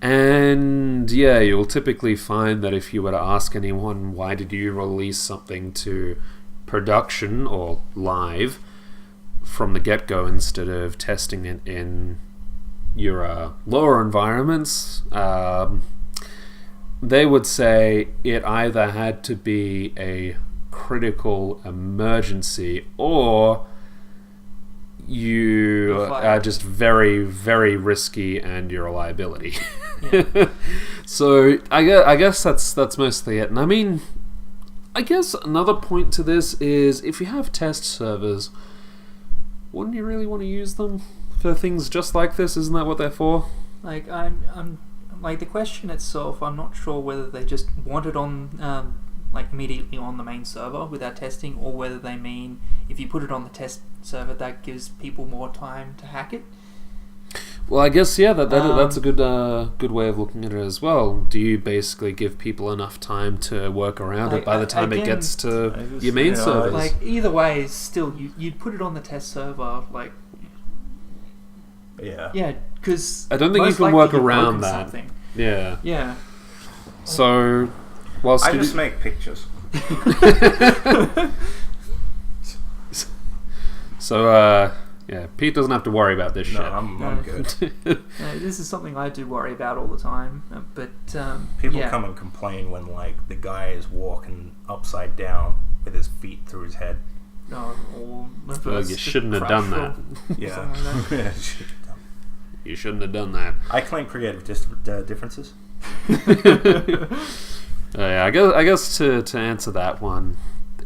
and yeah, you'll typically find that if you were to ask anyone, why did you release something to production or live from the get-go instead of testing it in your lower environments, they would say it either had to be a critical emergency or you are just very, very risky and you're a liability. Yeah. So I guess that's mostly it. And I mean, I guess another point to this is if you have test servers, wouldn't you really want to use them for things just like this? Isn't that what they're for? Like, I'm like, the question itself, I'm not sure whether they just want it on, like, immediately on the main server without testing, or whether they mean if you put it on the test server, that gives people more time to hack it. Well, I guess, yeah, that's a good way of looking at it as well. Do you basically give people enough time to work around it by the time it gets to your main servers? Like, either way, still, you'd put it on the test server, like... Yeah. Because... I don't think you can work around that. Something. Yeah. Yeah. So, whilst I just make pictures. So, yeah, Pete doesn't have to worry about this shit. No, I'm good. This is something I do worry about all the time, but People yeah. come and complain when, like, the guy is walking upside down with his feet through his head. No, or Well, you shouldn't have done that. Yeah. Something like that. Yeah. You shouldn't have done that. I claim creative differences. Yeah, I guess to answer that one,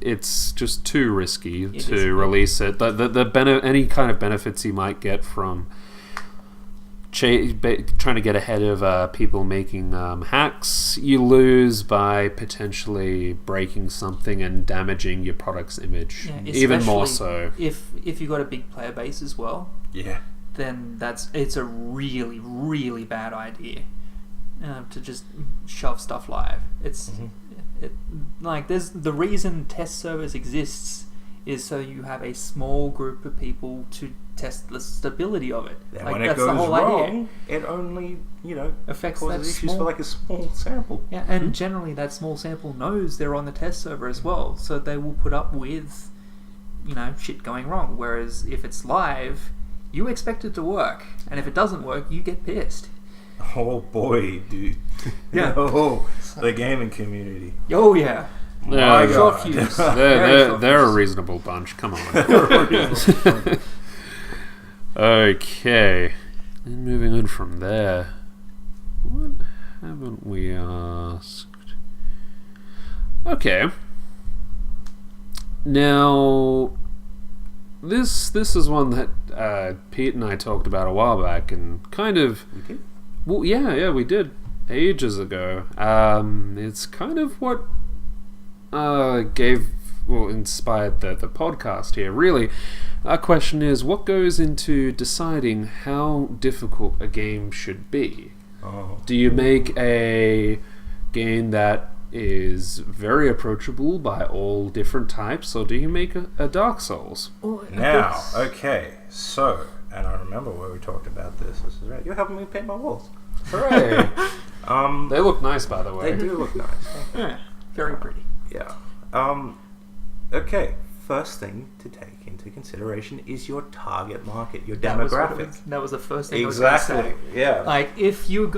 it's just too risky It is, to yeah. release it. Any kind of benefits you might get from trying to get ahead of people making hacks, you lose by potentially breaking something and damaging your product's image. Yeah, even more especially so. if you've got a big player base as well, Yeah. then it's a really, really bad idea to just shove stuff live. It's like there's the reason test servers exists is so you have a small group of people to test the stability of it. Then Like, when it that's goes the whole wrong, idea. it only, Affects causes that issues small. for like a small sample. Yeah, and generally that small sample knows they're on the test server as well, so they will put up with, shit going wrong. Whereas if it's live, you expect it to work, and if it doesn't work, you get pissed. Oh boy, dude. Yeah. Oh, the gaming community. Oh yeah. My Short God. fuse. They're, Very they're, short they're a fuse. reasonable bunch. Come on. Okay. And moving on from there. What haven't we asked? Okay. Now, this is one that Pete and I talked about a while back, and kind of... We did? Well, yeah, we did. Ages ago. It's kind of what inspired the podcast here. Really, our question is, what goes into deciding how difficult a game should be? Oh. Do you make a game that is very approachable by all different types, or do you make a Dark Souls? Now, okay, so, and I remember where we talked about this. This is right. You're helping me paint my walls. Hooray! They look nice, by the way. They do look nice. Yeah, very pretty. Yeah. Okay. First thing to take into consideration is your target market, your demographic. That was the first thing Exactly. I was going to say. Yeah. Like, if you're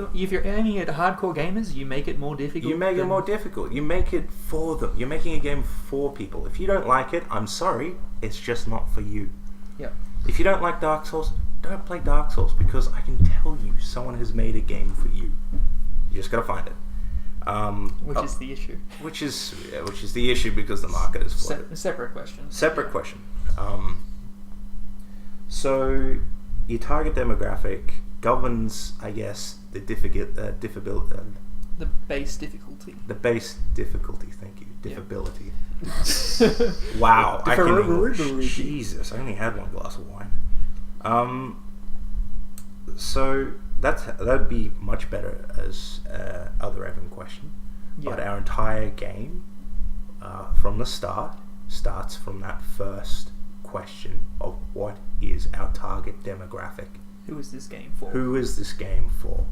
aiming at hardcore gamers, you make it more difficult. You make it more difficult. You make it for them. You're making a game for people. If you don't like it, I'm sorry, it's just not for you. Yeah. If you don't like Dark Souls, don't play Dark Souls, because I can tell you someone has made a game for you. You just gotta find it. Which is the issue. Which is the issue, because the market is flooded. Separate question. Separate question. So your target demographic governs, I guess, the The base difficulty. the base difficulty. Thank you. Difficulty. Wow, I can English. Jesus, I only had one glass of wine. So that'd be much better as other Evan question. Yeah. But our entire game, from the start, starts from that first question of what is our target demographic? Who is this game for? Who is this game for?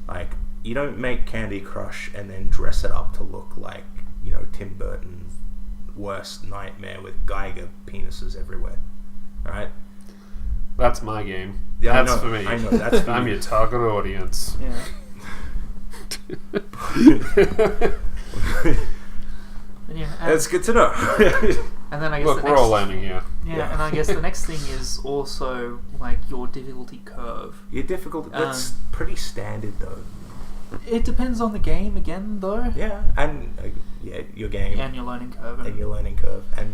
Like, you don't make Candy Crush and then dress it up to look like, Tim Burton's worst nightmare with Geiger penises everywhere. Alright? That's my game. Yeah, That's I know, for me. I know, that's for I'm you. your target audience. Yeah. Yeah, That's good to know. and then I guess Look, the we're next, all learning here. Yeah, and I guess the next thing is also like your difficulty curve. You're difficult. That's pretty standard, though. It depends on the game again, though. Yeah, and your game And your learning curve. and your learning curve, and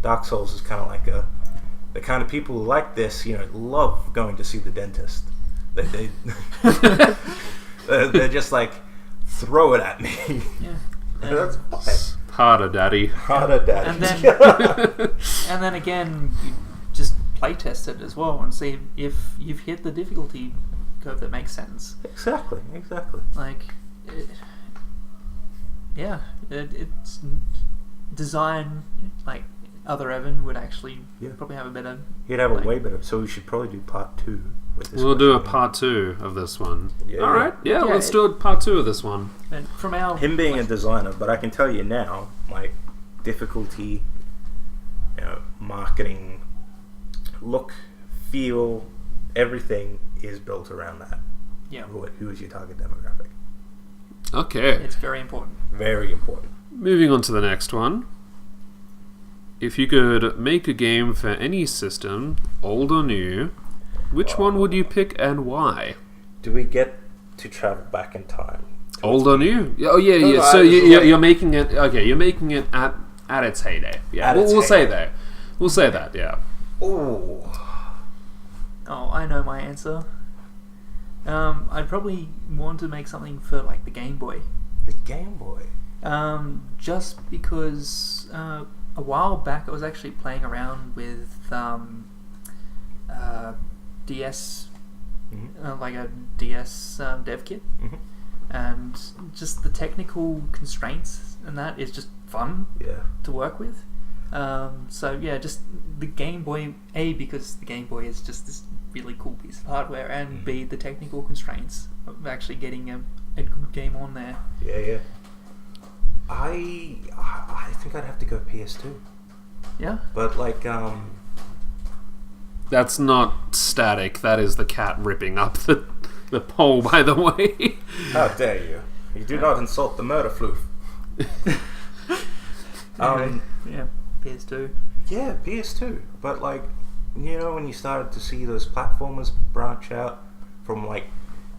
Dark Souls is kind of like the kind of people who like this, love going to see the dentist. They they're just like, throw it at me. Yeah. That's fine. Harder, daddy. Harder, daddy. And then again, you just play test it as well and see if you've hit the difficulty curve that makes sense. Exactly. Like, it's design. Like other Evan would actually probably have a better. You'd have a way better. So we should probably do part 2 with this. We'll do a question. part 2 of this one. Yeah, All right. Yeah, Yeah, let's do a part 2 of this one. And from our Him being a designer, but I can tell you now, like, difficulty, marketing, look, feel, everything is built around that. yeah, Who is your target demographic? Okay. it's very important. Very important. Moving on to the next one. If you could make a game for any system, old or new, which one would you pick and why? Do we get to travel back in time? Old or new? Oh yeah. No, So this is you're making it. Okay, you're making it at At its heyday. Yeah, At its we'll say heyday. that. We'll say that, yeah. Ooh. Oh, I know my answer. I'd probably want to make something for like the Game Boy. The Game Boy. Just because a while back I was actually playing around with DS, like a DS dev kit, and just the technical constraints and that is just fun Yeah. to work with. So yeah, just the Game Boy, A, because the Game Boy is just this really cool piece of hardware, and B, the technical constraints of actually getting a good game on there. Yeah. I think I'd have to go PS2. Yeah. But like That's not static. That is the cat ripping up the pole, by the way. how dare you? You do not insult the murder floof. Yeah, PS2. Yeah, PS2. But like, you know, when you started to see those platformers branch out from like,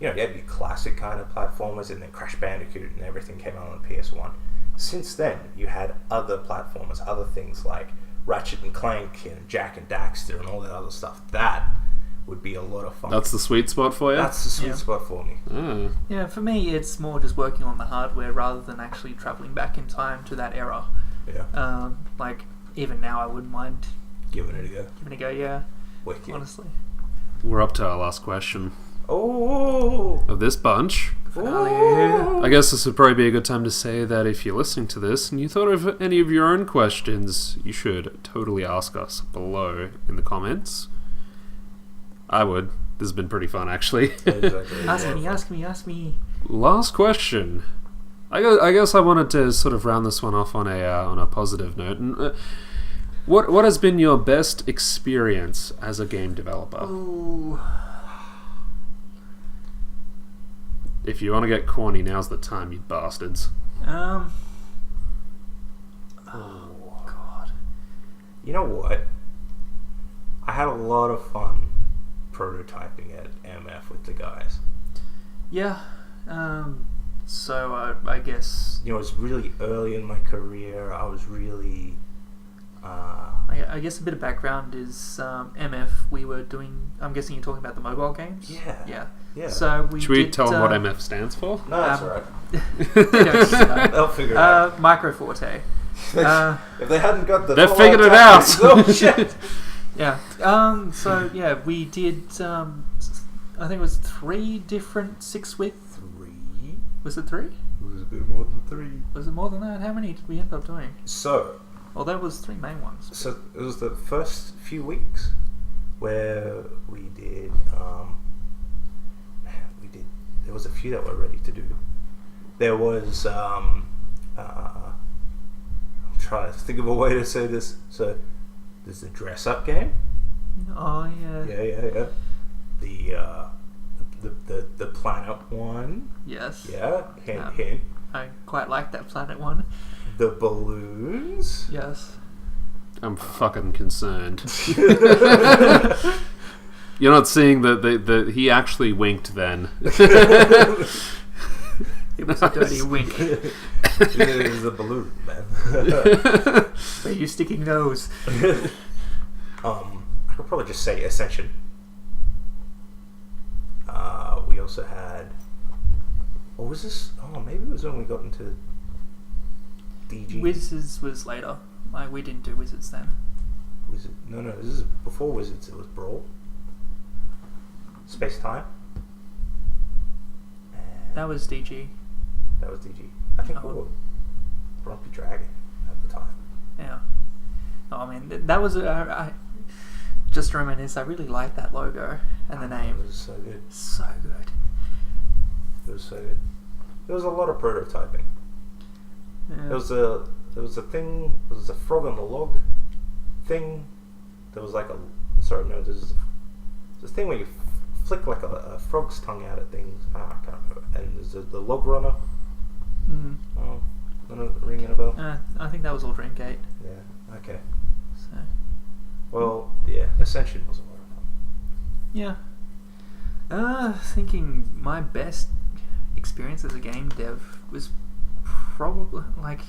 you know, you had your classic kind of platformers, and then Crash Bandicoot and everything came out on PS1. Since then, you had other platformers, other things like Ratchet and Clank and Jack and Daxter and all that other stuff. That would be a lot of fun. That's the sweet spot for you? That's the sweet spot for me. Oh. Yeah, for me, it's more just working on the hardware rather than actually traveling back in time to that era. Yeah. Like, even now, I wouldn't mind Giving it a go. giving it a go, yeah, Wicked. honestly. We're up to our last question Oh! of this bunch. Ooh. I guess this would probably be a good time to say that if you're listening to this and you thought of any of your own questions, you should totally ask us below in the comments. I would. This has been pretty fun, actually. Exactly. Ask me. Last question. I guess I wanted to sort of round this one off on a positive note. And, what has been your best experience as a game developer? Ooh. If you want to get corny, now's the time, you bastards. Oh, God. You know what? I had a lot of fun prototyping at MF with the guys. Yeah. So I guess You know, it was really early in my career. I was really... I guess a bit of background is MF. We were doing. I'm guessing you're talking about the mobile games. Yeah. So Should we did, tell them what MF stands for? No, that's alright. They don't know. They'll figure it out. Micro Forte. If they hadn't got the... They've full figured it tactics- out. Oh, shit! Yeah. So yeah, we did. I think it was 3 different 6-width. 3? Was it 3? It was a bit more than 3. Was it more than that? How many did we end up doing? So Well, there was 3 main ones. it was the first few weeks where we did... There was a few that were ready to do. There was... I'm trying to think of a way to say this. So there's the dress-up game. Oh yeah. Yeah. The planet one. Yes. Yeah. Hint. I quite like that planet one. The balloons. Yes. I'm fucking concerned. You're not seeing the he actually winked then. It was a dirty wink. It was a balloon, man. Where you sticking those? I could probably just say Ascension. We also had... What was this? Oh, maybe it was when we got into DG. Wizards was later. Like, we didn't do Wizards then. Wizard? No, this is before Wizards. It was Brawl. Space Time. And That was DG. that was DG. I think we Oh. were Grumpy Dragon at the time. Yeah. Oh, I mean, that was... just to reminisce, I really liked that logo and the name. It was so good. So good. It was so good. There was a lot of prototyping. Yeah. There was a thing. There was a frog on the log thing. There was like a... Sorry, no. There's this thing where you flick like a frog's tongue out at things. I can't remember. And there's the log runner. Mm. Oh, not ringing a bell. I think that was all Dreamgate. Yeah. Okay. So Well, yeah. Ascension was a lot of fun. yeah. Thinking my best experience as a game dev was probably like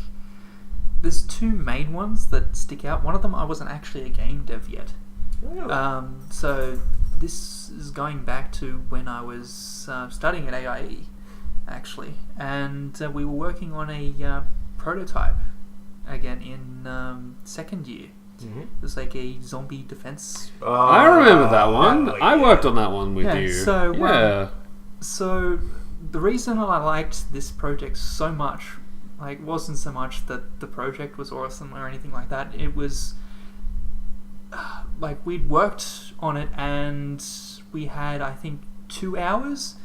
there's two main ones that stick out. One of them, I wasn't actually a game dev yet. Really? So this is going back to when I was studying at AIE, actually, and we were working on a prototype again in second year. Mm-hmm. It was like a zombie defense. I remember that one. Oh, I yeah. worked on that one with Yeah, you. so, yeah. So the reason I liked this project so much, like, wasn't so much that the project was awesome or anything like that. It was like we'd worked on it and we had, I think, 2 hours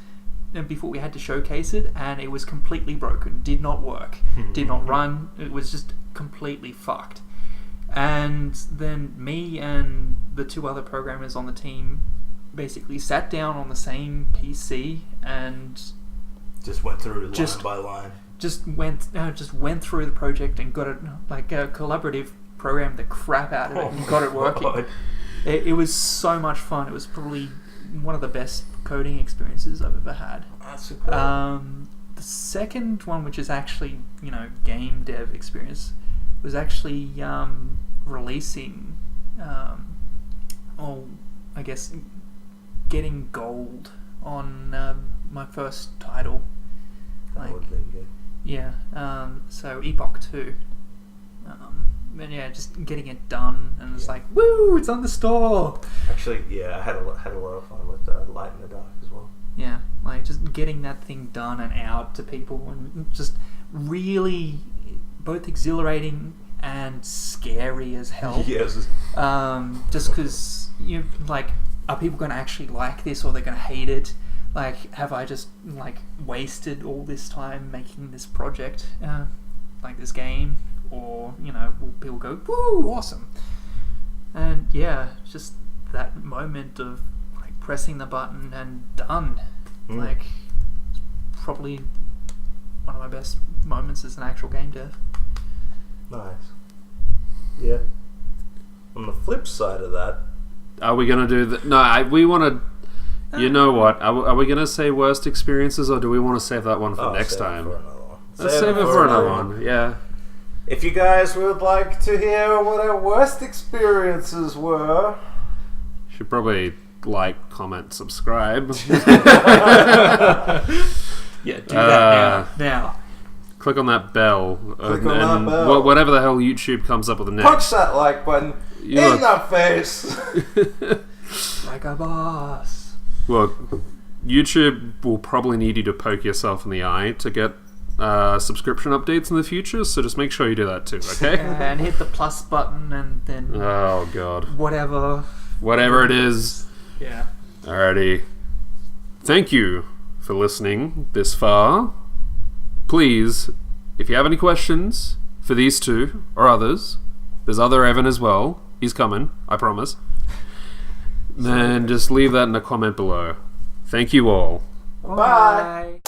before we had to showcase it, and it was completely broken. Did not work. Did not run. It was just completely fucked. And then me and the two other programmers on the team basically sat down on the same PC and Just went through line Just- by line. just went through the project and got it, like, a collaborative program the crap out of it and got it working. God. It was so much fun. It was probably one of the best coding experiences I've ever had. That's incredible. The second one, which is actually, game dev experience, was actually releasing, I guess, getting gold on my first title. Like, That would've been good. yeah, so Epoch 2. And yeah, just getting it done, and it's Yeah. like, woo, it's on the store! Actually, yeah, I had a lot of fun with Light in the Dark as well. Yeah, like, just getting that thing done and out to people, and just really both exhilarating and scary as hell. Yes. Just because, are people going to actually like this, or they're going to hate it? Like, have I just, wasted all this time making this project, like this game? Or, will people go, woo, awesome? And yeah, just that moment of, pressing the button and done. Mm. It's probably one of my best moments as an actual game dev. Nice. Yeah. On the flip side of that, Are we going to do that? No, we want to... You know what? Are we going to say worst experiences, or do we want to save that one for next save it time? for another one. Let's save it for another one. Yeah. If you guys would like to hear what our worst experiences were, Should probably comment, subscribe. Yeah, do that now. Click on that bell. Click on that bell. Whatever the hell YouTube comes up with next. punch that like button You in look- the face. Like a boss. Look, YouTube will probably need you to poke yourself in the eye to get subscription updates in the future, so just make sure you do that too, okay? And hit the plus button, and then Oh, God. whatever It is. Yeah. Alrighty. Thank you for listening this far. Please, if you have any questions for these two or others, there's other Evan as well. He's coming, I promise. Then just leave that in a comment below. Thank you all. Bye.